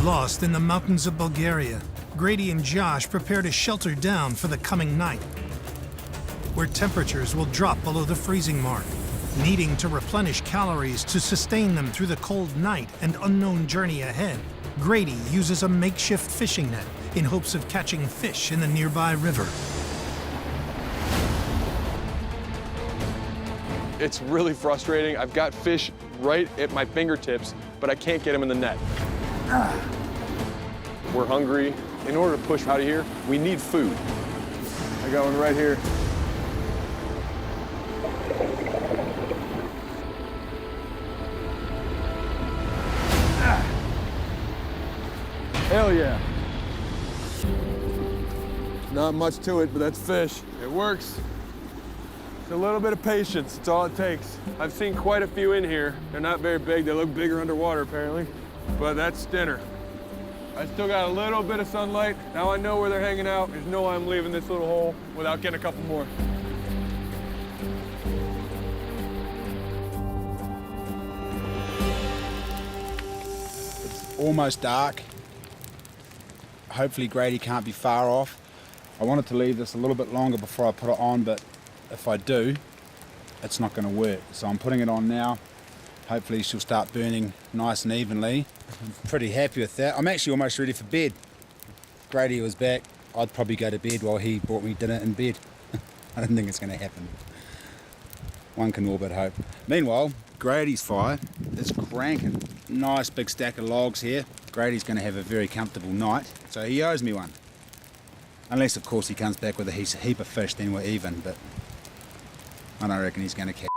Lost in the mountains of Bulgaria, Grady and Josh prepare to shelter down for the coming night, where temperatures will drop below the freezing mark. Needing to replenish calories to sustain them through the cold night and unknown journey ahead, Grady uses a makeshift fishing net in hopes of catching fish in the nearby river. It's really frustrating. I've got fish right at my fingertips, but I can't get them in the net. We're hungry. In order to push out of here, we need food. I got one right here. Hell yeah. Not much to it, but that's fish. It works. It's a little bit of patience, it's all it takes. I've seen quite a few in here. They're not very big, they look bigger underwater apparently, but that's dinner. I still got a little bit of sunlight. Now I know where they're hanging out. There's no way I'm leaving this little hole without getting a couple more. It's almost dark. Hopefully Grady can't be far off. I wanted to leave this a little bit longer before I put it on, but if I do, it's not going to work. So I'm putting it on now. Hopefully she'll start burning nice and evenly. I'm pretty happy with that. I'm actually almost ready for bed. If Grady was back, I'd probably go to bed while he brought me dinner in bed. I don't think it's going to happen. One can all but hope. Meanwhile, Grady's fire is cranking. Nice big stack of logs here. Grady's going to have a very comfortable night, so he owes me one. Unless, of course, he comes back with a heap of fish, then we're even, but I don't reckon he's going to catch.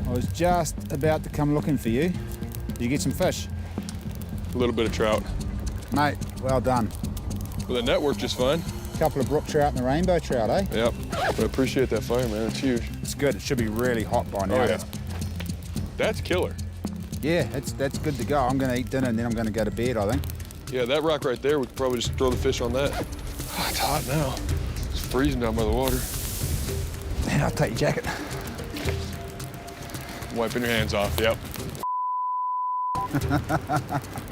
I was just about to come looking for you. Did you get some fish? A little bit of trout. Mate, well done. Well, the net worked just fine. A couple of brook trout and a rainbow trout, eh? Yep. But I appreciate that fire, man. It's huge. It's good. It should be really hot by now. Oh, yeah. That's killer. Yeah, that's good to go. I'm going to eat dinner and then I'm going to go to bed, I think. Yeah, that rock right there, we could probably just throw the fish on that. Oh, it's hot now. It's freezing down by the water. Man, I'll take your jacket. Wiping your hands off, yep.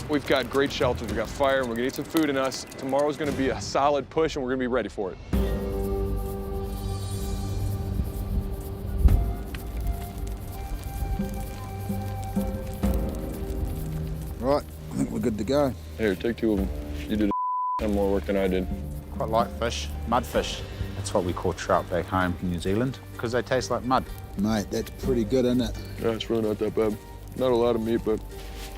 We've got great shelters, we've got fire, and we're gonna eat some food in us. Tomorrow's gonna be a solid push, and we're gonna be ready for it. Right, I think we're good to go. Here, take two of them. You did more work than I did. Quite like fish, mudfish. That's what we call trout back home in New Zealand, because they taste like mud. Mate, that's pretty good, isn't it? Yeah, it's really not that bad. Not a lot of meat, but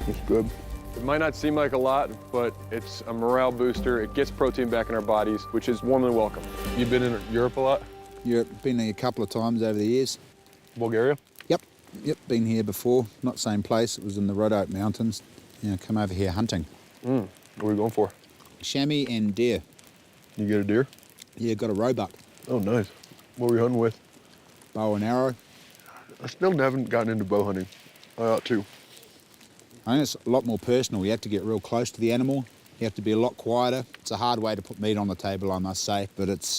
it's good. It might not seem like a lot, but it's a morale booster. It gets protein back in our bodies, which is warmly welcome. You've been in Europe a lot? Europe, been there a couple of times over the years. Bulgaria? Yep, been here before. Not same place, it was in the Red Oak Mountains. You know, come over here hunting. What are we going for? Chamois and deer. You get a deer? Yeah, got a roebuck. Oh, nice. What were you hunting with? Bow and arrow. I still haven't gotten into bow hunting. I ought to. I think it's a lot more personal. You have to get real close to the animal. You have to be a lot quieter. It's a hard way to put meat on the table, I must say, but it's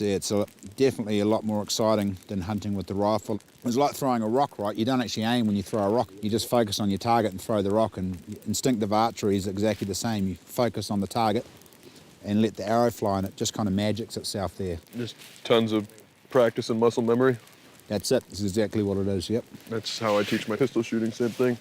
definitely a lot more exciting than hunting with the rifle. It's like throwing a rock, right? You don't actually aim when you throw a rock. You just focus on your target and throw the rock, and instinctive archery is exactly the same. You focus on the target and let the arrow fly, and it just kind of magics itself there. Just tons of practice and muscle memory. That's it. That's exactly what it is, yep. That's how I teach my pistol shooting, same thing.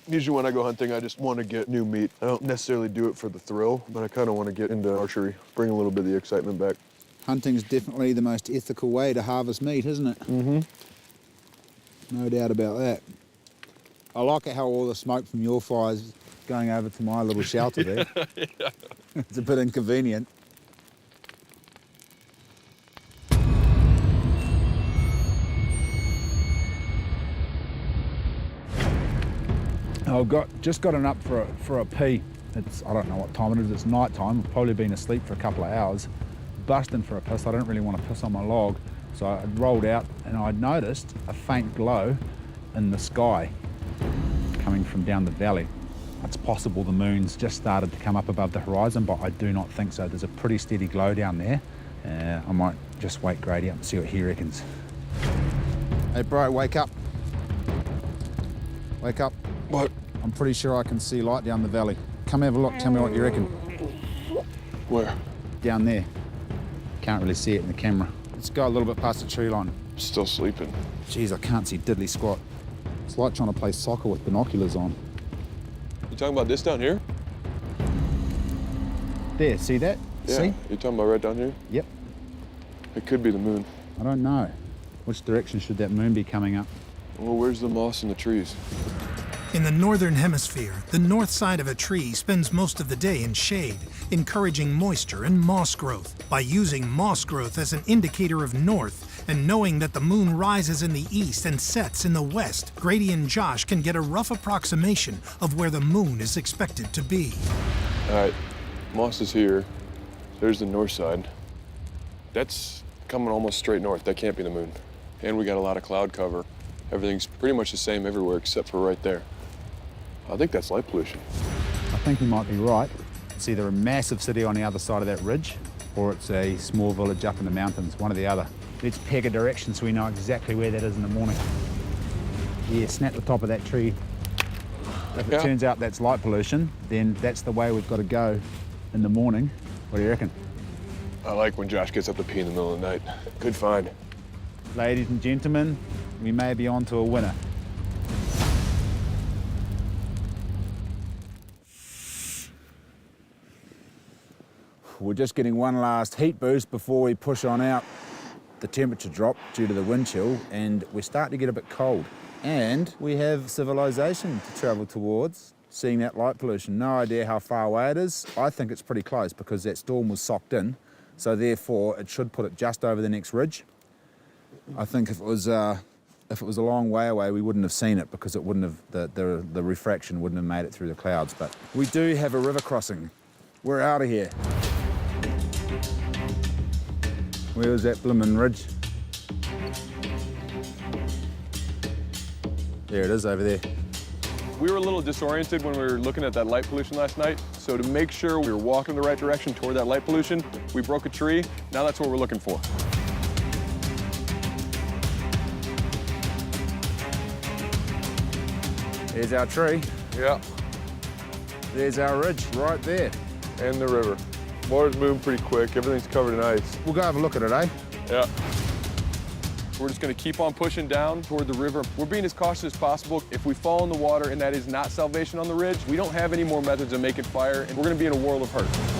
Usually when I go hunting, I just want to get new meat. I don't necessarily do it for the thrill, but I kind of want to get into archery, bring a little bit of the excitement back. Hunting's definitely the most ethical way to harvest meat, isn't it? Mm-hmm. No doubt about that. I like it how all the smoke from your fire's going over to my little shelter there. Yeah. It's a bit inconvenient. I've just gotten up for a pee. I don't know what time it is, it's night time. I've probably been asleep for a couple of hours. Busting for a piss, I don't really want to piss on my log. So I rolled out and I noticed a faint glow in the sky coming from down the valley. It's possible the moon's just started to come up above the horizon, but I do not think so. There's a pretty steady glow down there, I might just wake Grady up and see what he reckons. Hey, bro, wake up. Wake up. What? I'm pretty sure I can see light down the valley. Come have a look, tell me what you reckon. Where? Down there. Can't really see it in the camera. Let's go a little bit past the tree line. Still sleeping. Jeez, I can't see diddly squat. It's like trying to play soccer with binoculars on. You talking about this down here? There, see that? Yeah. See? You talking about right down here? Yep. It could be the moon. I don't know. Which direction should that moon be coming up? Well, where's the moss in the trees? In the northern hemisphere, the north side of a tree spends most of the day in shade, encouraging moisture and moss growth. By using moss growth as an indicator of north and knowing that the moon rises in the east and sets in the west, Grady and Josh can get a rough approximation of where the moon is expected to be. All right, moss is here. There's the north side. That's coming almost straight north. That can't be the moon. And we got a lot of cloud cover. Everything's pretty much the same everywhere except for right there. I think that's light pollution. I think you might be right. It's either a massive city on the other side of that ridge, or it's a small village up in the mountains, one or the other. Let's peg a direction so we know exactly where that is in the morning. Yeah, snap the top of that tree. If it turns out that's light pollution, then that's the way we've got to go in the morning. What do you reckon? I like when Josh gets up to pee in the middle of the night. Good find. Ladies and gentlemen, we may be on to a winner. We're just getting one last heat boost before we push on out. The temperature dropped due to the wind chill and we're starting to get a bit cold. And we have civilization to travel towards, seeing that light pollution. No idea how far away it is. I think it's pretty close because that storm was socked in. So therefore it should put it just over the next ridge. I think if it was a long way away, we wouldn't have seen it because it wouldn't have, the refraction wouldn't have made it through the clouds. But we do have a river crossing. We're out of here. Where was that bloomin' ridge? There it is over there. We were a little disoriented when we were looking at that light pollution last night. So to make sure we were walking the right direction toward that light pollution, we broke a tree. Now that's what we're looking for. There's our tree. Yeah. There's our ridge right there. And the river. Water's moving pretty quick. Everything's covered in ice. We'll go have a look at it, eh? Yeah. We're just gonna keep on pushing down toward the river. We're being as cautious as possible. If we fall in the water and that is not salvation on the ridge, we don't have any more methods of making fire and we're gonna be in a world of hurt.